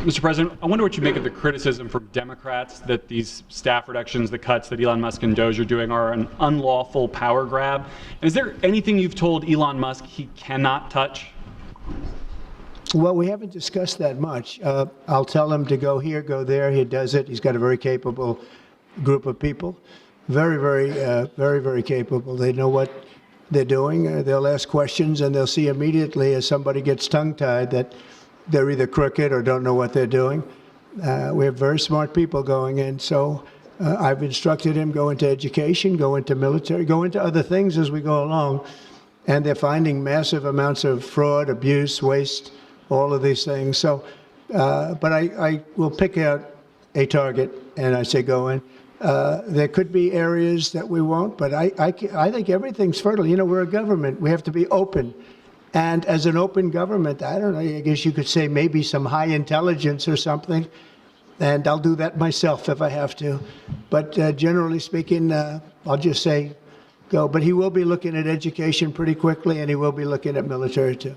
Mr. President, I wonder what you make of the criticism from Democrats that these staff reductions, the cuts that Elon Musk and DOGE are doing are an unlawful power grab. And is there anything you've told Elon Musk he cannot touch? Well, we haven't discussed that much. I'll tell him to go here, go there. He does it. He's got a very capable group of people. Very capable. They know what they're doing. They'll ask questions, and they'll see immediately as somebody gets tongue-tied that they're either crooked or don't know what they're doing. We have very smart people going in. So I've instructed him, go into education, go into military, go into other things as we go along. And they're finding massive amounts of fraud, abuse, waste, all of these things. So, but I will pick out a target and I say go in. There could be areas that we won't, but I think everything's fertile. You know, we're a government. We have to be open. And as an open government, I don't know, I guess you could say maybe some high intelligence or something. And I'll do that myself if I have to. But generally speaking, I'll just say go. But he will be looking at education pretty quickly, and he will be looking at military too.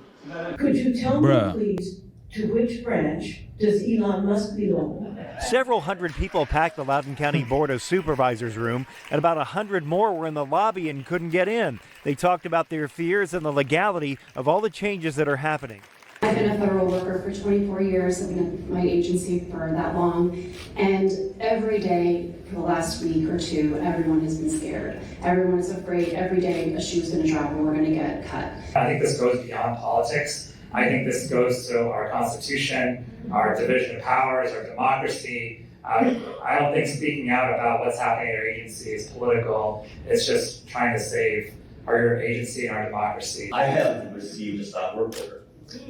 Could you tell me, please, to which branch does Elon Musk belong? Several hundred people packed the Loudoun County Board of Supervisors room, and about 100 more were in the lobby and couldn't get in. They talked about their fears and the legality of all the changes that are happening. I've been a federal worker for 24 years. I've been at my agency for that long. And every day for the last week or two, everyone has been scared. Everyone is afraid every day a shoe's going to drop and we're going to get cut. I think this goes beyond politics. I think this goes to our Constitution, our division of powers, our democracy. I don't think speaking out about what's happening at our agency is political. It's just trying to save our agency and our democracy. I have received a stop work order.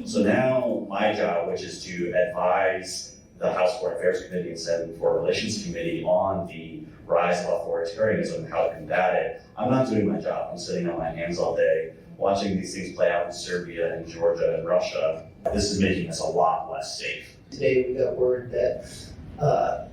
So now my job, which is to advise the House Foreign Affairs Committee and Senate Foreign Relations Committee on the rise of authoritarianism and how to combat it, I'm not doing my job. I'm sitting on my hands all day, watching these things play out in Serbia and Georgia and Russia. This is making us a lot less safe. Today we got word that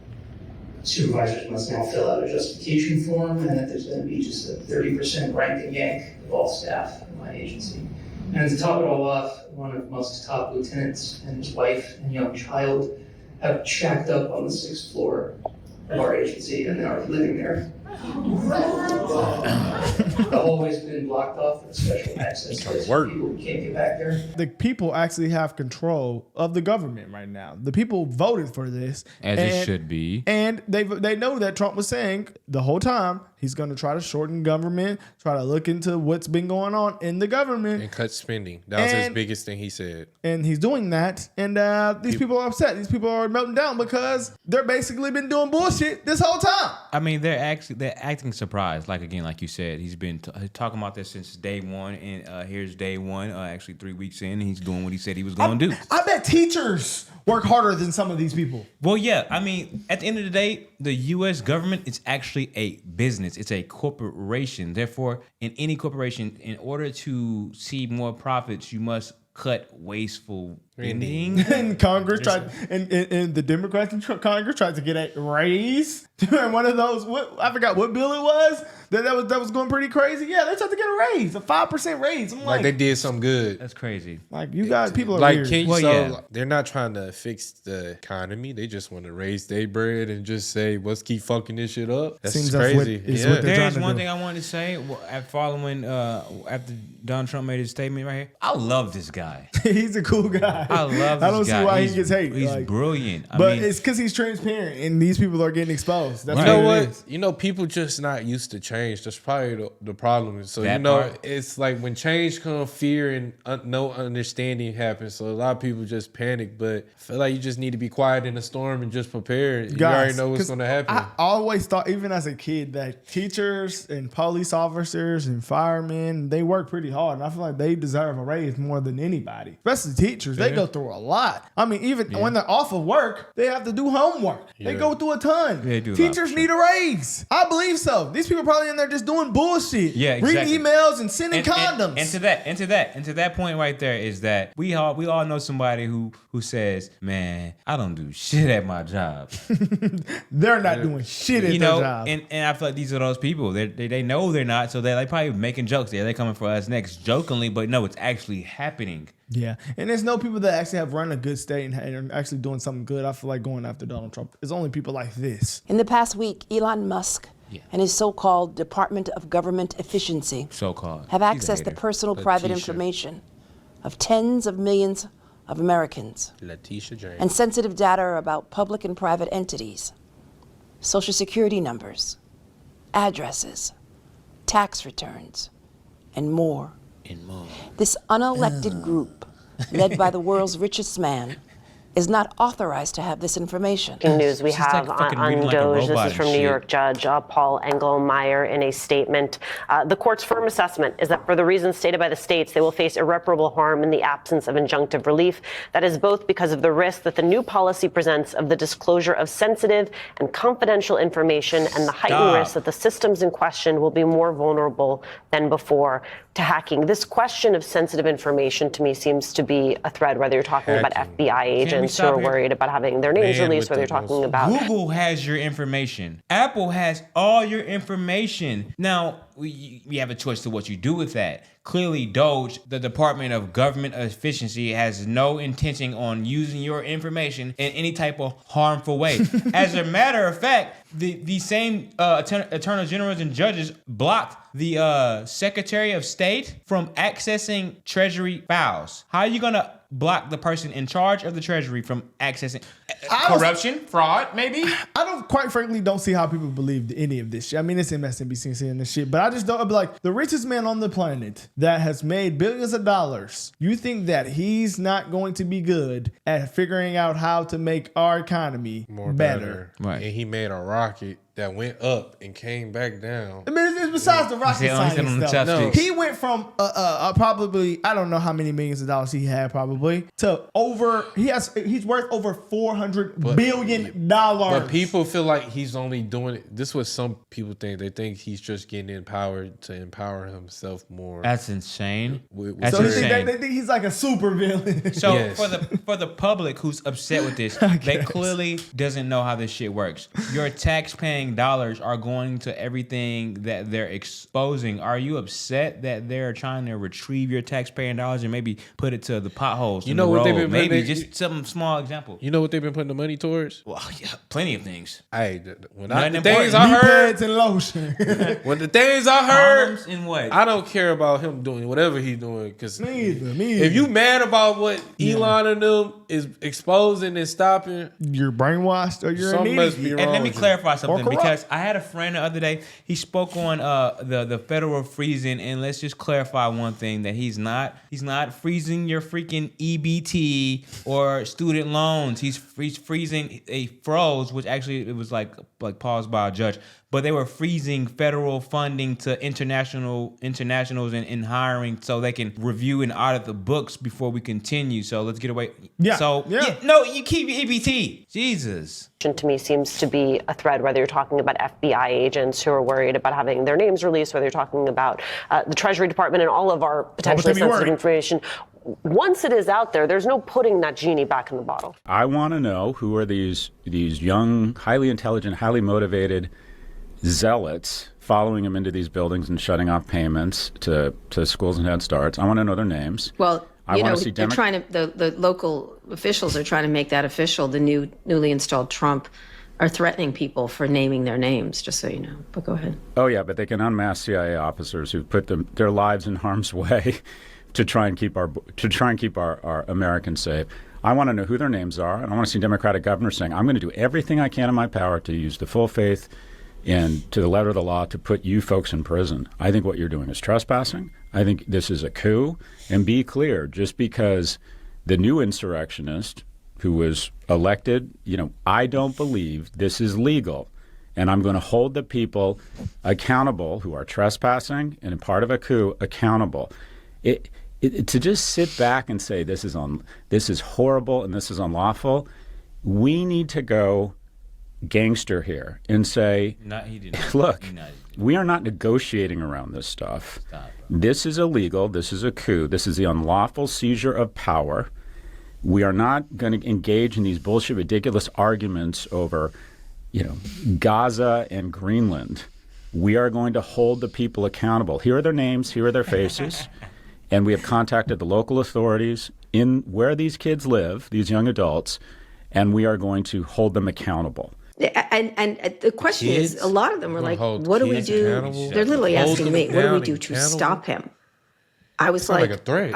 supervisors must now fill out a justification form and that there's going to be just a 30% rank and yank of all staff in my agency. And to top it all off, one of Musk's top lieutenants and his wife and young child have shacked up on the 6th floor of our agency and are living there. The hallway's been blocked off with special access. People can't get back there. The people actually have control of the government right now. The people voted for this. It should be. And they know that Trump was saying the whole time he's going to try to shorten government, try to look into what's been going on in the government. And cut spending. That was his biggest thing he said. And he's doing that. And these people are upset. These people are melting down because they're basically been doing bullshit this whole time. I mean, they're acting surprised. Like you said, he's been talking about this since day one. And here's day one, actually 3 weeks in, and he's doing what he said he was going to do. I bet teachers work harder than some of these people. Well, yeah. I mean, at the end of the day, the U.S. government is actually a business. It's a corporation. Therefore, in any corporation, in order to see more profits, you must cut wasteful spending. And Congress tried, and the Democrats in Congress tried to get a raise. One of those, I forgot what bill it was. That was going pretty crazy. Yeah, they tried to get a raise, a 5% raise. I'm like they did something good. That's crazy. Like you guys, people are like weird. They're not trying to fix the economy. They just want to raise their bread and just say, let's keep fucking this shit up. That's Seems crazy. There's one thing I wanted to say following after Donald Trump made his statement right here. I love this guy. He's a cool guy. I love this guy. I don't see why he gets hate. He's brilliant. But it's because he's transparent and these people are getting exposed. That's you know what? You know, people just not used to change. That's probably the problem. So, it's like when change comes, fear and no understanding happens. So a lot of people just panic. But I feel like you just need to be quiet in the storm and just prepare. You already know what's going to happen. I always thought, even as a kid, that teachers and police officers and firemen, they work pretty hard. And I feel like they deserve a raise more than anybody. Especially teachers. They go through a lot. I mean, even when they're off of work, they have to do homework. They go through a ton. Teachers need a raise. I believe so. These people are probably in there just doing bullshit. Yeah, exactly. Reading emails and sending condoms. And to that point right there is that we all know somebody who says, man, I don't do shit at my job. They're not doing shit at their job. And I feel like these are those people. They know they're not, so they're like probably making jokes. They're coming for us next jokingly, but no, it's actually happening. Yeah, and there's no people that actually have run a good state and are actually doing something good. I feel like going after Donald Trump. It's only people like this. In the past week, Elon Musk and his so-called Department of Government Efficiency have accessed the personal private information of tens of millions of Americans and sensitive data about public and private entities, social security numbers, addresses, tax returns, and more. This unelected group, led by the world's richest man, is not authorized to have this information. News we have on DOGE. This is from New York Judge Paul Engelmeyer in a statement. The court's firm assessment is that for the reasons stated by the states, they will face irreparable harm in the absence of injunctive relief. That is both because of the risk that the new policy presents of the disclosure of sensitive and confidential information and the heightened risk that the systems in question will be more vulnerable than before to hacking. This question of sensitive information to me seems to be a thread, whether you're talking about FBI agents who are worried about having their names released, whether you're talking about Google has your information. Apple has all your information. Now, we have a choice to what you do with that. Clearly, DOGE, the Department of Government Efficiency, has no intention on using your information in any type of harmful way. As a matter of fact, the same attorney generals and judges blocked the Secretary of State from accessing Treasury files. How are you going to block the person in charge of the Treasury from accessing corruption, fraud, maybe? I quite frankly don't see how people believe any of this shit. I mean, it's MSNBC and this shit, but I just don't. I'd be like, the richest man on the planet that has made billions of dollars, you think that he's not going to be good at figuring out how to make our economy more better? Right. And he made a rocket that went up and came back down. I mean, it's besides the rocket science stuff. No. He went from probably, I don't know how many millions of dollars he had probably, to over, he's worth over $400 billion. But people feel like he's only doing it. This is what some people think. They think he's just getting empowered to empower himself more. That's insane. That's insane. They think he's like a super villain. So for the public who's upset with this, they clearly doesn't know how this shit works. Your tax-paying dollars are going to everything that they're exposing. Are you upset that they're trying to retrieve your tax-paying dollars and maybe put it to the potholes? You know what they've been maybe just some small example. You know what they've been putting the money towards? Well, yeah, plenty of things. Hey, when the things I heard, and lotion. When the things I heard, in what? I don't care about him doing whatever he's doing. Because me either. If you mad about what Elon and them is exposing and stopping, you're brainwashed or you're something must be wrong. And let me clarify something, because I had a friend the other day. He spoke on the federal freezing, and let's just clarify one thing: that he's not freezing your freaking EBT or student loans. He's freezing froze, which actually it was like paused by a judge. But they were freezing federal funding to internationals and hiring so they can review and audit the books before we continue. So let's get away. Yeah. So no, you keep EBT. Jesus. To me seems to be a thread, whether you're talking about FBI agents who are worried about having their names released, whether you're talking about the Treasury Department and all of our potentially sensitive information. Once it is out there, there's no putting that genie back in the bottle. I want to know who are these young, highly intelligent, highly motivated zealots following him into these buildings and shutting off payments to schools and Head Starts. I want to know their names. Well, they're trying to, the local officials are trying to make that official. The newly installed Trump are threatening people for naming their names, just so you know. But go ahead. Oh, yeah, but they can unmask CIA officers who put their lives in harm's way to try and keep our Americans safe. I want to know who their names are, and I want to see Democratic governors saying, I'm going to do everything I can in my power to use the full faith and to the letter of the law to put you folks in prison. I think what you're doing is trespassing. I think this is a coup. And be clear, just because the new insurrectionist who was elected, I don't believe this is legal. And I'm going to hold the people accountable who are trespassing and part of a coup accountable. To just sit back and say this is horrible and this is unlawful, we need to go gangster here and say, look, we are not negotiating around this stuff. This is illegal. This is a coup. This is the unlawful seizure of power. We are not going to engage in these bullshit, ridiculous arguments over, Gaza and Greenland. We are going to hold the people accountable. Here are their names. Here are their faces. And we have contacted the local authorities in where these kids live, these young adults, and we are going to hold them accountable. And the question is, a lot of them are like, what do we do? They're literally asking me, what do we do to stop him? I was like a threat.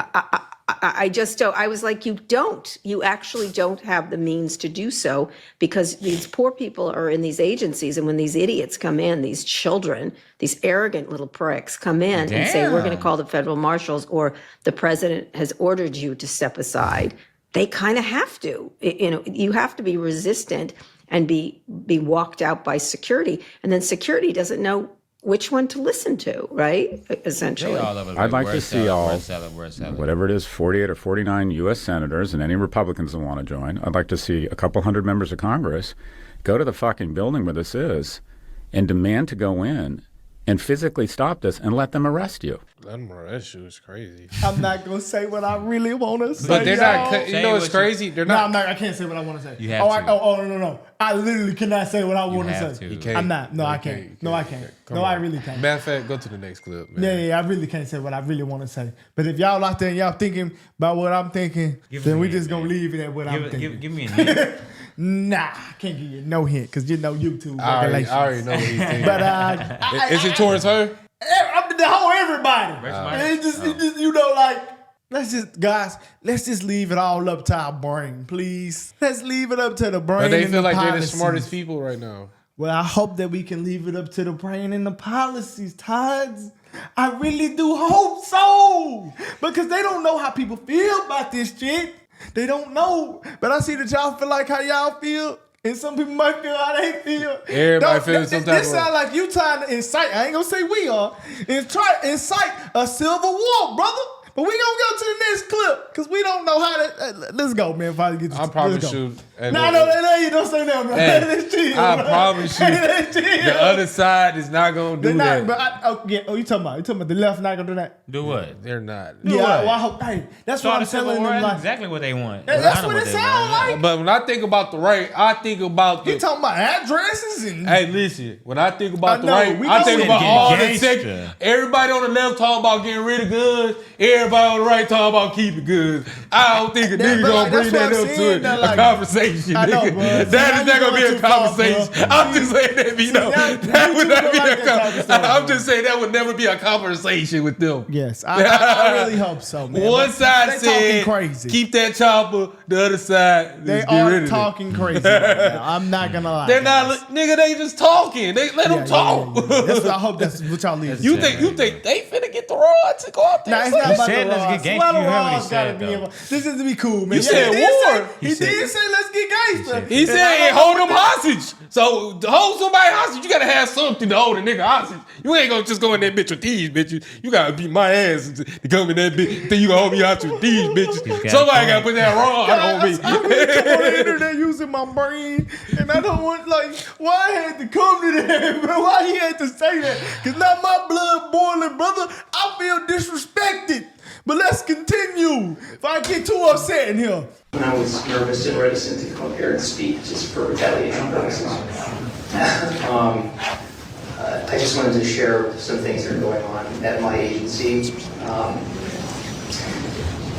I just don't. I was like, you don't. You actually don't have the means to do so because these poor people are in these agencies. And when these idiots come in, these children, these arrogant little pricks come in and say, we're going to call the federal marshals or the president has ordered you to step aside. They kind of have to. You have to be resistant and be walked out by security. And then security doesn't know which one to listen to, right? Essentially. I'd like to see whatever it is, 48 or 49 U.S. senators and any Republicans that want to join. I'd like to see a couple hundred members of Congress go to the fucking building where this is and demand to go in and physically stop this and let them arrest you. Let them arrest you is crazy. I'm not going to say what I really want to say. But they're not, you know what's crazy? They're not. No, I can't say what I want to say. You have to. No. I literally cannot say what I want to say. You can't. I'm not. No, I can't. No, I can't. No, I really can't. Matter of fact, go to the next clip, man. Yeah, I really can't say what I really want to say. But if y'all out there and y'all thinking about what I'm thinking, then we just going to leave it at what I'm thinking. Give me a hint. Nah, I can't give you no hint because you know YouTube I regulations. already know what he's thinking. But is it towards her? The whole everybody. It's just, you know, like, let's just leave it all up to our brain, please. Let's leave it up to the brain. But they and feel like policies. they're the smartest people right now. Well, I hope that we can leave it up to the brain and the policies, Tods. I really do hope so. Because they don't know how people feel about this shit. They don't know. But I see that y'all feel like how y'all feel. And some people might feel how they feel. Everybody feels some type of way. This sound like you trying to incite, I ain't gonna say we are, try to incite a civil war, brother. But we gonna go to the next clip, because we don't know how to, let's go, man, before I get I promise you. No, you don't say that, bro. Let's chill, I promise you, the other side is not gonna do that. You talking about the left not gonna do that? Do what? They're not. I hope, that's what I'm telling them. That's exactly what they want. That's what it sounds like. But when I think about the right, I think about the. You talking about addresses and. Hey, listen. When I think about the right, I think about all the tech. Everybody on the left talking about getting rid of guns. Everybody on the right talking about keeping guns. I don't think a nigga gonna bring that up to a conversation. I know, bro. That is not gonna be a conversation. I'm just saying that, that would not be a conversation. I'm just saying that would never be a conversation with them. Yes, I really hope so, man. One side said, crazy. Keep that chopper. The other side, they get rid are of talking crazy right now. I'm not gonna lie. They're not, nigga. They just talking. They let them talk. I hope that's what y'all leave. You think they finna get the rod to go out there? Nah, it's not about the let's get gangster. You heard what he said, though. This is to be cool, man. You said war. He did say let's get gangster. He said hold them hostage. So to hold somebody hostage, you gotta have something to hold a nigga hostage. You ain't gonna just go in that bitch with these bitches. You gotta beat my ass to come in that bitch. Then you gonna hold me hostage with these bitches. Somebody gotta put that rod on me. I really come on the internet using my brain, and I don't want why I had to come to that, bro? Why he had to say that? Cause now my blood boiling, brother. I feel disrespected. But let's continue. If I get too upset in here. When I was nervous and reticent to come here and speak just for retaliation purposes, I just wanted to share some things that are going on at my agency.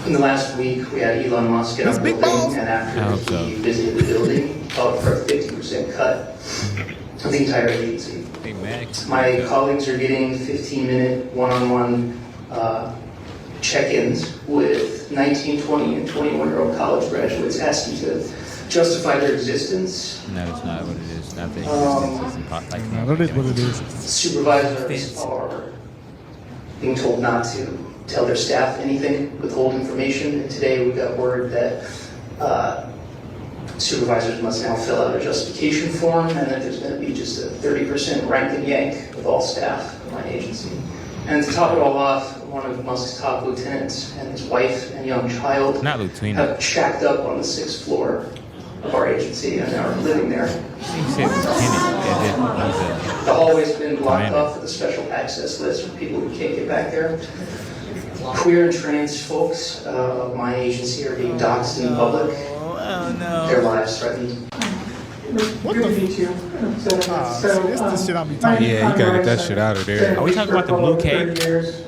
In the last week, we had Elon Musk in our building, and after he visited the building, called for a 50% cut of the entire agency. My colleagues are getting 15-minute one-on-one check-ins with 19, 20, and 21-year-old college graduates asking to justify their existence. No, it's not what it is. Not the existence. That is what it is. Supervisors are being told not to tell their staff anything, withhold information. And today we got word that supervisors must now fill out a justification form, and that there's going to be just a 30% rank and yank with all staff in my agency. And to top it all off, one of Musk's top lieutenants and his wife and young child have shacked up on the 6th floor of our agency and are living there. The hallway's been blocked off with a special access list for people who can't get back there. Queer and trans folks of my agency are being doxxed in public. Their lives threatened. What the this shit I'll be talking Yeah, you gotta get that shit out of there. Are we talking about the blue cake?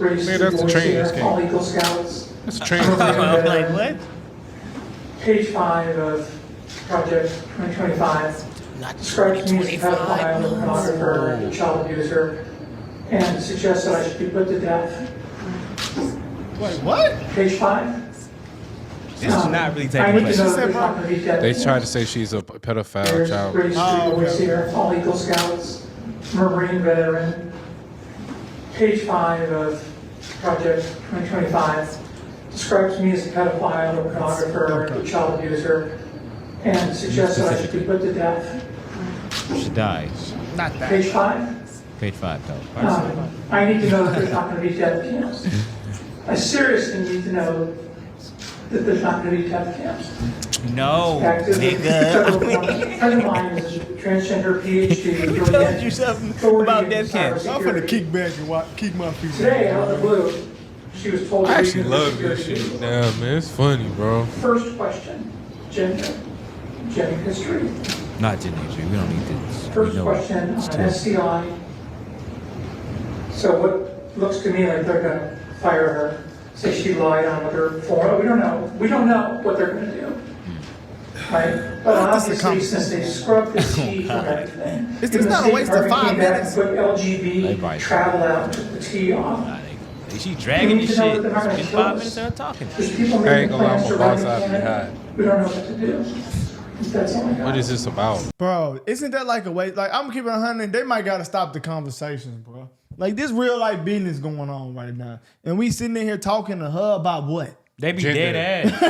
Man, that's the trans cake. That's the trans cake. I'm like, what? Page 5 of Project 2025 describes me as a pedophile, a pornographer, a child abuser, and suggests that I should be put to death. Wait, what? Page 5. This is not really I taking need place. to know that there's not going to be death. They try to say she's a pedophile There's child. British boys here, all Eagle Scouts, Marine veteran. Page 5 of Project 2025 describes me as a pedophile, a pornographer, a child abuser, and suggests that I should be put to death. She dies. Not that. Page 5. Page 5, though. I need to know that there's not going to be death camps. I seriously need to know that there's not going to be death camps. No, Back to the federal point. A friend of mine is a transgender PhD. Told you something about death camps. I'm finna kick back and kick my feet. Today, out of the blue, she was told I to actually read love the this security. shit. Damn, man, it's funny, bro. First question, gender history. Not gender history. We don't need this. First question on SCI. So what looks to me like they're going to fire her, say she lied on what her form. We don't know. We don't know what they're going to do. Right? But obviously, since they scrubbed the T from everything, Is this not a waste of 5 minutes? Put LGB travel out, took the T off. She's dragging this shit. They're not going to It's kill 5 us. minutes of her talking. There's people I ain't making gonna lie, plans I'm to a run boss in out of Canada. We don't know what to do. That's all I got. What is this about? Bro, isn't that like a waste? Like, I'm keeping 100. They might gotta stop the conversations, bro. Like, this real life business going on right now, and we sitting in here talking to her about what? They be Gender. dead ass.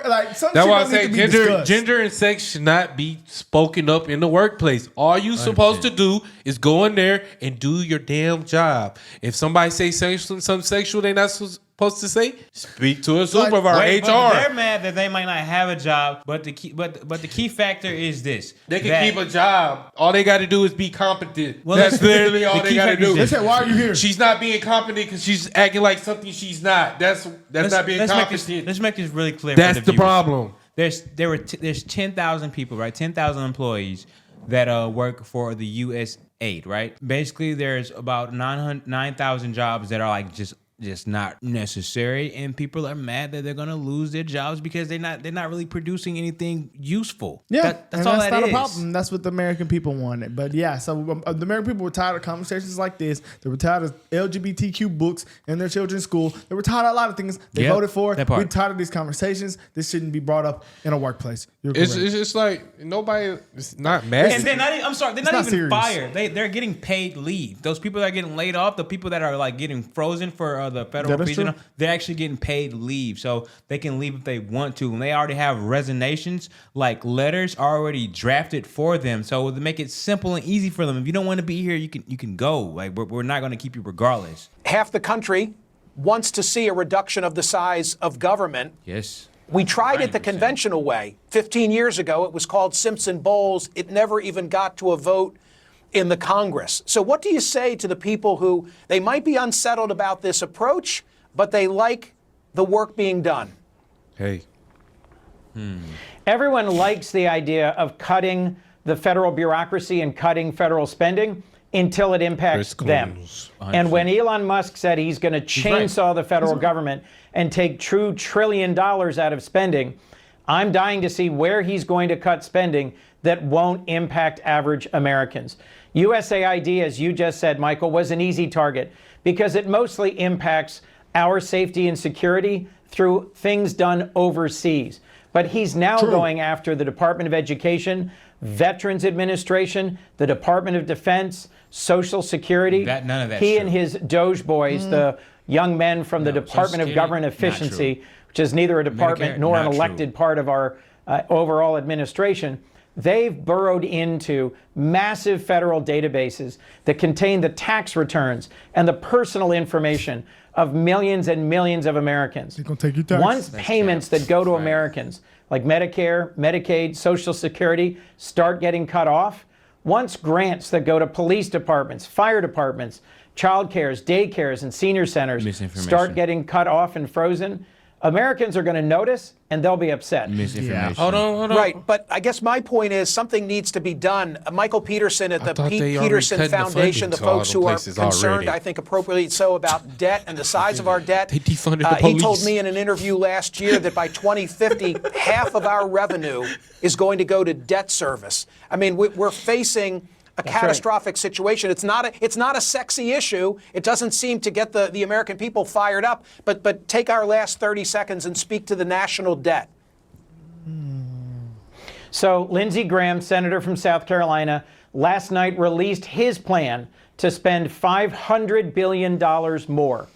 like some That's shit why I don't need say to be discussed. gender and sex should not be spoken up in the workplace. All you supposed to do is go in there and do your damn job. If somebody say something sexual they not supposed to say, speak to a supervisor, Wait, HR. but they're mad that they might not have a job, but the key factor is this: They can keep a job. All they got to do is be competent. Well, That's literally all the they key got to factor is do. They said, "Why are you here?" She's not being competent because she's acting like something she's not. That's not being competent. Let's make this really clear. That's for the viewers. problem. There's 10,000 people, right? 10,000 employees that work for the U.S. aid, right? Basically, there's about 9,000 jobs that are like just not necessary, and people are mad that they're gonna lose their jobs because they're not really producing anything useful. Yeah, that's all that's that not is. a problem. That's what the American people wanted. But yeah, so the American people were tired of conversations like this. They were tired of LGBTQ books in their children's school. They were tired of a lot of things they Yep, voted for. that part. We're tired of these conversations. This shouldn't be brought up in a workplace. You're It's correct. just like nobody. It's not mad. And they're not. I'm sorry. They're It's not not even serious. fired. They're getting paid leave. Those people that are getting laid off, the people that are like getting frozen for the federal That is prison, true. they're actually getting paid leave, so they can leave if they want to. And they already have resignations, like letters already drafted for them, so to make it simple and easy for them. If you don't want to be here, you can go. Like we're not going to keep you regardless. Half the country wants to see a reduction of the size of government. Yes. We tried it the conventional way. 15 years ago, it was called Simpson-Bowles. It never even got to a vote in the Congress. So what do you say to the people who, they might be unsettled about this approach, but they like the work being done? Hey. Everyone likes the idea of cutting the federal bureaucracy and cutting federal spending until it impacts them. And when Elon Musk said he's going to chainsaw the federal government and take true $1 trillion out of spending, I'm dying to see where he's going to cut spending that won't impact average Americans. USAID, as you just said, Michael, was an easy target because it mostly impacts our safety and security through things done overseas. But he's now going after the Department of Education, Veterans Administration, the Department of Defense, Social Security. None of that's He true. and his DOGE boys, the young men from the Department of Security, Government not Efficiency, true. which is neither a department Medicare, nor an not elected part of our overall administration, they've burrowed into massive federal databases that contain the tax returns and the personal information of millions and millions of Americans. They're gonna take your tax. Once payments that go to Americans, like Medicare, Medicaid, Social Security, start getting cut off, once grants that go to police departments, fire departments, child cares, daycares, and senior centers start getting cut off and frozen, Americans are going to notice and they'll be upset. Misinformation. Hold on. Right, but I guess my point is something needs to be done. Michael Peterson at the Pete Peterson Foundation, the folks who are concerned, I think appropriately so, about debt and the size of our debt. They defunded the police. He told me in an interview last year that by 2050, half of our revenue is going to go to debt service. I mean, we're facing a catastrophic situation. It's not a sexy issue. It doesn't seem to get the American people fired up. But take our last 30 seconds and speak to the national debt. So Lindsey Graham, senator from South Carolina, last night released his plan to spend $500 billion more.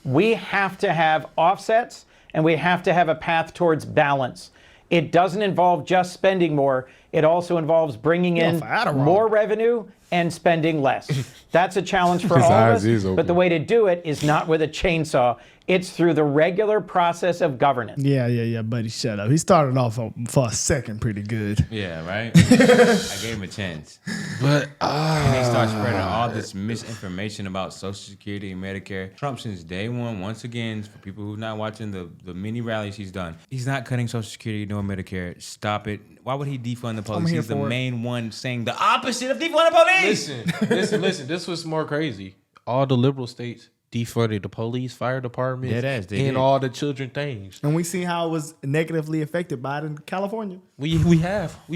We have to have offsets and we have to have a path towards balance. It doesn't involve just spending more. It also involves bringing in more revenue and spending less. That's a challenge for all of us, but the way to do it is not with a chainsaw. It's through the regular process of governance. Yeah, buddy, shut up. He started off for a second pretty good. Yeah, right? I gave him a chance. But and they start spreading all this misinformation about Social Security and Medicare. Trump, since day one, once again, for people who are not watching the mini rallies he's done, he's not cutting Social Security nor Medicare. Stop it. Why would he defund the police? He's the main one saying the opposite of defund the police. Listen. This was more crazy. All the liberal states defunded the police, fire departments, and all the children things. And we see how it was negatively affected by it in California. We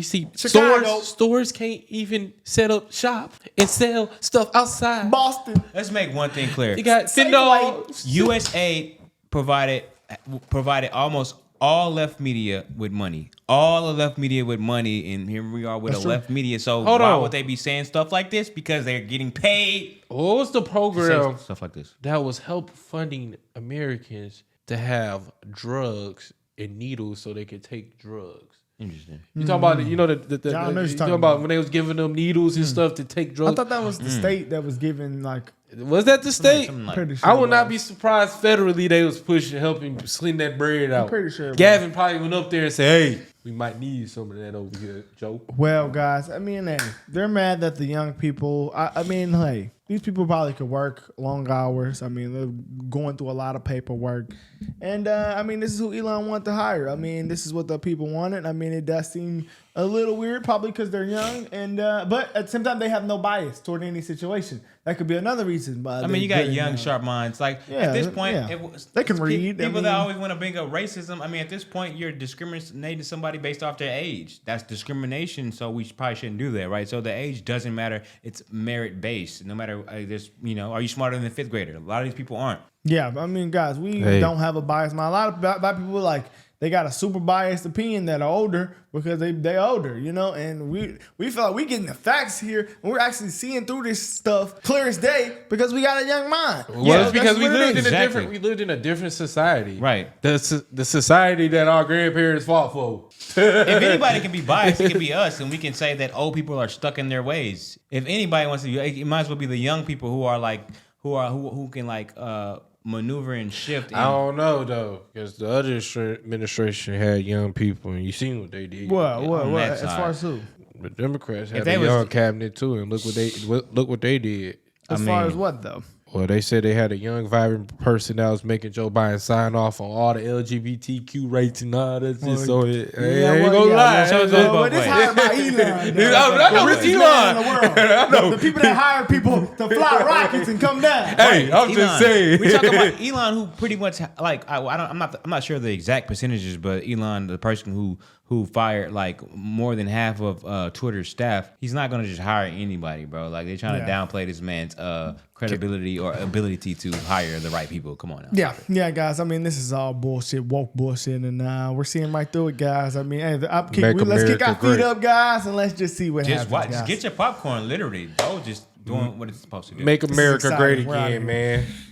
see Chicago. stores can't even set up shop and sell stuff outside. Boston. Let's make one thing clear. You got $10. USA provided almost all left media with money. All the left media with money, and here we are with a left media. So why would they be saying stuff like this? Because they're getting paid. What was the program stuff like this that was help funding Americans to have drugs and needles so they could take drugs? Interesting. You talking about you talking about when they was giving them needles and stuff to take drugs? I thought that was the state that was giving like. Was that the state? Pretty sure I would not be surprised federally they was helping sling that bread out. I'm pretty sure. Gavin probably went up there and said, "Hey, we might need some of that over here, Joe." Well, guys, I mean, hey, they're mad that the young people. I mean, hey, these people probably could work long hours. I mean, they're going through a lot of paperwork, and I mean, this is who Elon wanted to hire. I mean, this is what the people wanted. I mean, it does seem a little weird, probably because they're young, and but at the same time, they have no bias toward any situation. That could be another reason. I mean, you got young, sharp minds. Like at this point, they can read. People that always want to bring up racism. I mean, at this point, you're discriminating somebody based off their age. That's discrimination. So we probably shouldn't do that, right? So the age doesn't matter. It's merit based. No matter this, are you smarter than a fifth grader? A lot of these people aren't. Yeah, I mean, guys, we don't have a bias mind. A lot of black people like. They got a super biased opinion that are older because they older, and we feel like we getting the facts here and we're actually seeing through this stuff clear as day because we got a young mind. Well, it's because we lived in a different society. Right. The society that our grandparents fought for. If anybody can be biased, it can be us, and we can say that old people are stuck in their ways. If anybody wants to, it might as well be the young people who can maneuver and shift. I don't know though, because the other administration had young people, and you seen what they did. What? As far as who? The Democrats had a young cabinet too, and look what they did. As far as what though? Well, they said they had a young, vibrant person that was making Joe Biden sign off on all the LGBTQ rights and all that. I ain't gonna lie. But it's hired by Elon. I know it's Elon. The people that hire people to fly rockets and come down. Hey, I'm just saying. We talking about Elon, who pretty much I'm not sure the exact percentages, but Elon, the person who fired like more than half of Twitter's staff, he's not gonna just hire anybody, bro. Like they're trying to downplay this man's credibility or ability to hire the right people. Come on now. Yeah, guys. I mean, this is all bullshit, woke bullshit, and we're seeing right through it, guys. I mean, let's kick our feet up, guys, and let's just see what happens. Just get your popcorn, literally. DOGE just doing what it's supposed to do. Make America great again, man.